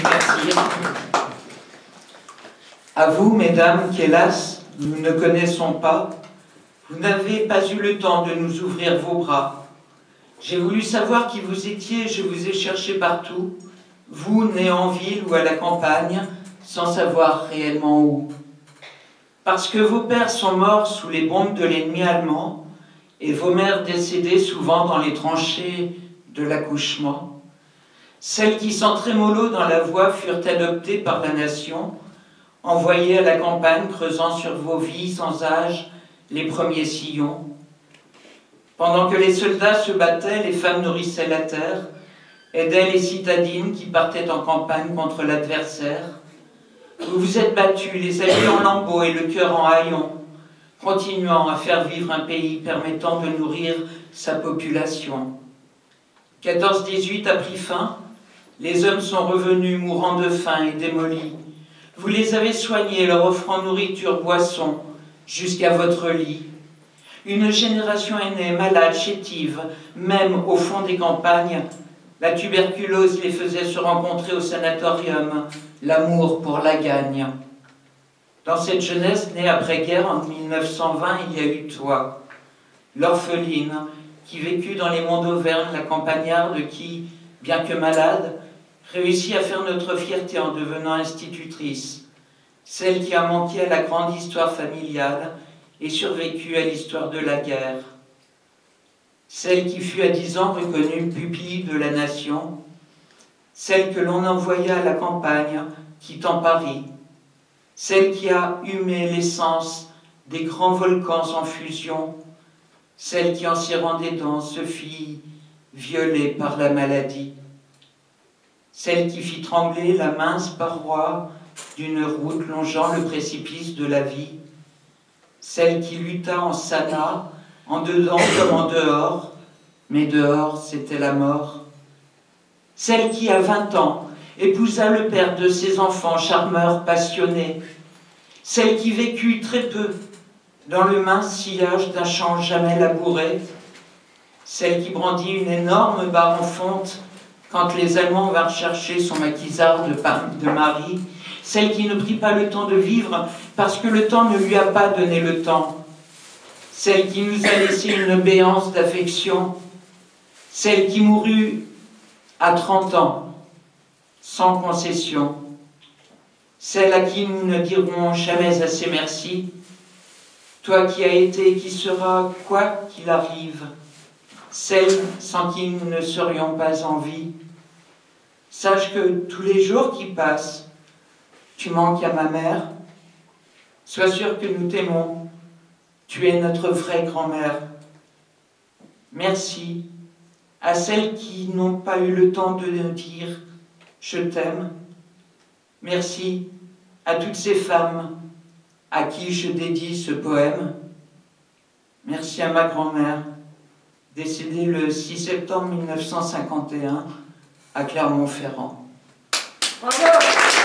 Merci. À vous, mesdames, qu'hélas, nous ne connaissons pas, vous n'avez pas eu le temps de nous ouvrir vos bras. J'ai voulu savoir qui vous étiez, je vous ai cherché partout, vous, nés en ville ou à la campagne, sans savoir réellement où. Parce que vos pères sont morts sous les bombes de l'ennemi allemand, et vos mères décédées souvent dans les tranchées de l'accouchement. Celles qui, sans trémolo dans la voix, furent adoptées par la nation, envoyées à la campagne, creusant sur vos vies sans âge les premiers sillons. Pendant que les soldats se battaient, les femmes nourrissaient la terre, aidaient les citadines qui partaient en campagne contre l'adversaire. Vous vous êtes battus, les habits en lambeaux et le cœur en haillons, continuant à faire vivre un pays permettant de nourrir sa population. 14-18 a pris fin, les hommes sont revenus mourant de faim et démolis. Vous les avez soignés, leur offrant nourriture, boisson, jusqu'à votre lit. Une génération est née, malade, chétive, même au fond des campagnes. La tuberculose les faisait se rencontrer au sanatorium, l'amour pour la gagne. Dans cette jeunesse née après-guerre, en 1920, il y a eu toi, l'orpheline, qui vécut dans les monts d'Auvergne, la campagnarde qui, bien que malade, réussit à faire notre fierté en devenant institutrice, celle qui a manqué à la grande histoire familiale et survécu à l'histoire de la guerre, celle qui fut à 10 ans reconnue pupille de la nation, celle que l'on envoya à la campagne, quittant Paris, celle qui a humé l'essence des grands volcans en fusion, celle qui en serrant des dents se fit violer par la maladie, celle qui fit trembler la mince paroi d'une route longeant le précipice de la vie, celle qui lutta en sana, en dedans comme en dehors, mais dehors c'était la mort, celle qui à 20 ans épousa le père de ses enfants, charmeur passionné, celle qui vécut très peu dans le mince sillage d'un champ jamais labouré, celle qui brandit une énorme barre en fonte quand les Allemands vinrent chercher son maquisard de Marie, celle qui ne prit pas le temps de vivre parce que le temps ne lui a pas donné le temps, celle qui nous a laissé une béance d'affection, celle qui mourut à 30 ans, sans concession, celle à qui nous ne dirons jamais assez merci, toi qui as été et qui seras, quoi qu'il arrive, celle sans qui nous ne serions pas en vie. Sache que tous les jours qui passent, tu manques à ma mère. Sois sûr que nous t'aimons, tu es notre vraie grand-mère. Merci à celles qui n'ont pas eu le temps de nous dire « je t'aime ». Merci à toutes ces femmes à qui je dédie ce poème. Merci à ma grand-mère, décédée le 6 septembre 1951 à Clermont-Ferrand. Bravo.